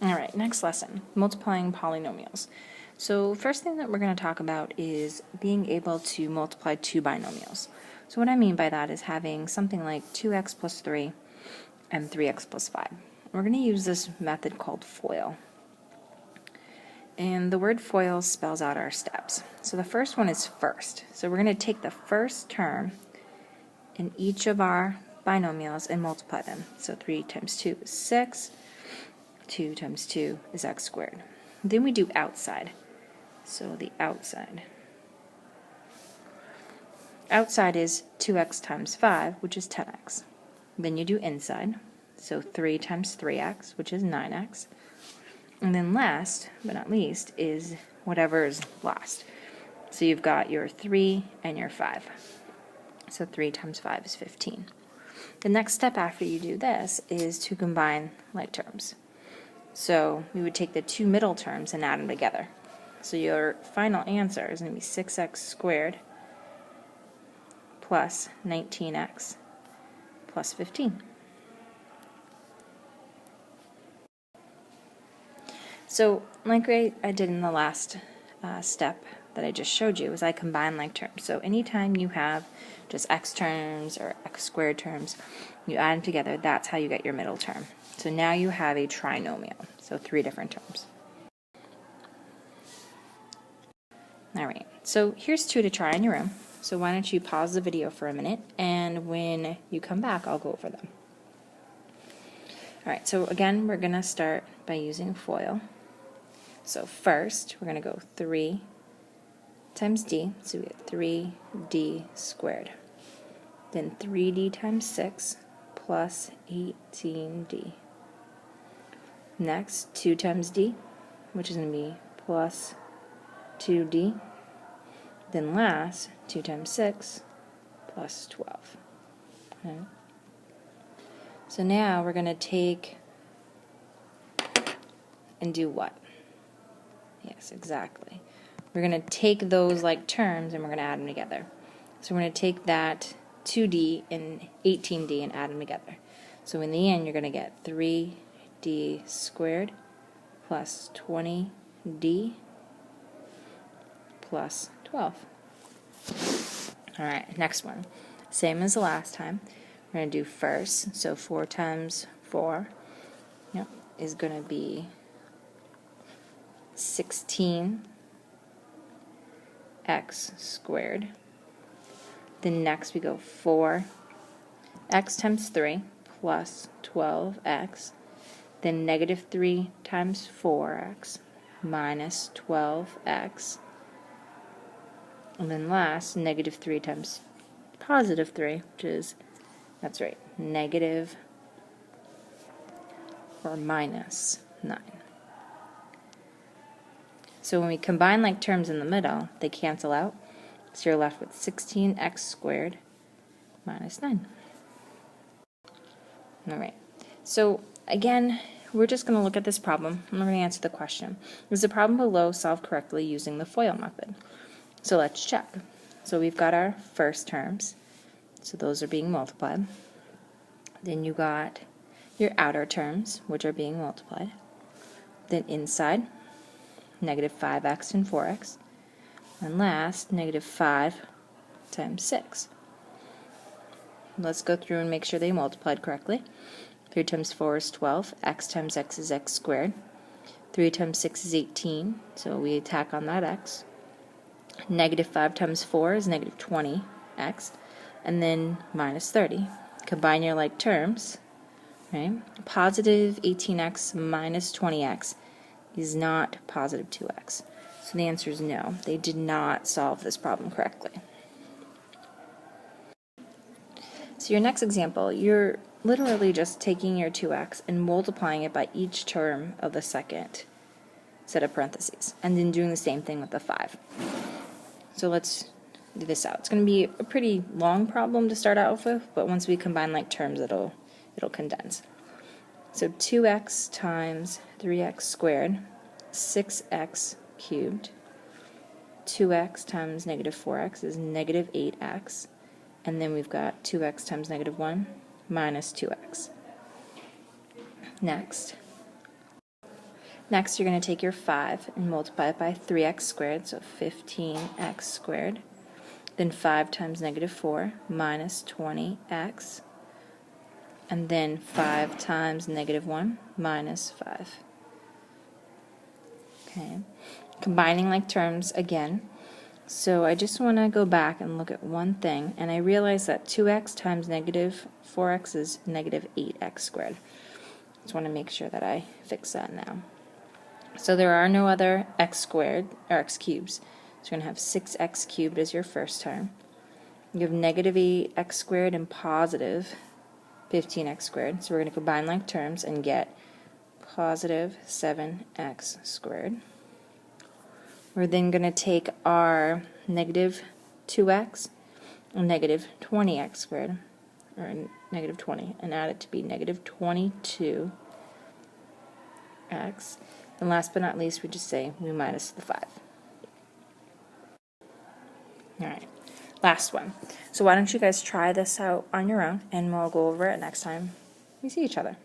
Alright, next lesson, multiplying polynomials. So first thing that we're going to talk about is being able to multiply two binomials. So what I mean by that is having something like 2x plus 3 and 3x plus 5. We're going to use this method called FOIL. And the word FOIL spells out our steps. So the first one is first. So we're going to take the first term in each of our binomials and multiply them. So 3 times 2 is 6. 2 times 2 is x squared. Then we do outside. So the outside is 2x times 5, which is 10x. Then you do inside. So 3 times 3x, which is 9x. And then last, but not least, is whatever is last. So you've got your 3 and your 5. So 3 times 5 is 15. The next step after you do this is to combine like terms. So we would take the two middle terms and add them together. So your final answer is going to be 6x squared plus 19x plus 15. So like I did in the last step that I just showed you, is I combine like terms. So anytime you have just x terms or x squared terms, you add them together, that's how you get your middle term. So now you have a trinomial, so 3 different terms. Alright, so here's 2 to try in your room. So why don't you pause the video for a minute, and when you come back, I'll go over them. Alright, so again, we're going to start by using FOIL. So first, we're going to go 3 times d, so we get 3d squared. Then 3d times 6 plus 18d. Next, 2 times d, which is going to be plus 2d. Then last, 2 times 6 plus 12. Okay. So now we're going to take and do what? Yes, exactly. We're going to take those like terms and we're going to add them together. So we're going to take that 2d and 18d and add them together. So in the end, you're going to get 3d squared plus 20d plus 12. Alright, next one. Same as the last time. We're going to do first. So 4 times 4 is going to be 16x squared. Then next we go 4x times 3 plus 12x. Then negative 3 times 4x minus 12x. And then last, negative 3 times positive 3, which is, that's right, negative or minus 9. So when we combine like terms in the middle, they cancel out. So you're left with 16x squared minus 9. Alright, so again, we're just going to look at this problem, and we're going to answer the question. Is the problem below solved correctly using the FOIL method? So let's check. So we've got our first terms, so those are being multiplied. Then you got your outer terms, which are being multiplied. Then inside, negative 5x and 4x. And last, negative 5 times 6. Let's go through and make sure they multiplied correctly. 3 times 4 is 12. X times x is x squared. 3 times 6 is 18, so we tack on that x. Negative 5 times 4 is negative 20x. And then minus 30. Combine your like terms. Right? Positive 18x minus 20x is not positive 2x. So the answer is no. They did not solve this problem correctly. So your next example, you're literally just taking your 2x and multiplying it by each term of the second set of parentheses, and then doing the same thing with the 5. So let's do this out. It's going to be a pretty long problem to start out with, but once we combine like terms, it'll condense. So 2x times 3x squared, 6x cubed. 2x times negative 4x is negative 8x. And then we've got 2x times negative 1 minus 2x. Next, Next, you're going to take your 5 and multiply it by 3x squared, so 15x squared. Then 5 times negative 4 minus 20x. And then 5 times negative 1 minus 5. Okay, combining like terms again. So I just want to go back and look at one thing, and I realize that 2x times negative 4x is negative 8x squared. Just want to make sure that I fix that now. So there are no other x squared, or x cubes. So you're going to have 6x cubed as your first term. You have negative 8x squared and positive 15x squared. So we're going to combine like terms and get positive 7x squared. We're then going to take our negative 2x and negative 20x squared, or negative 20, and add it to be negative 22x. And last but not least, we just say we minus the 5. Alright, last one. So why don't you guys try this out on your own, and we'll go over it next time we see each other.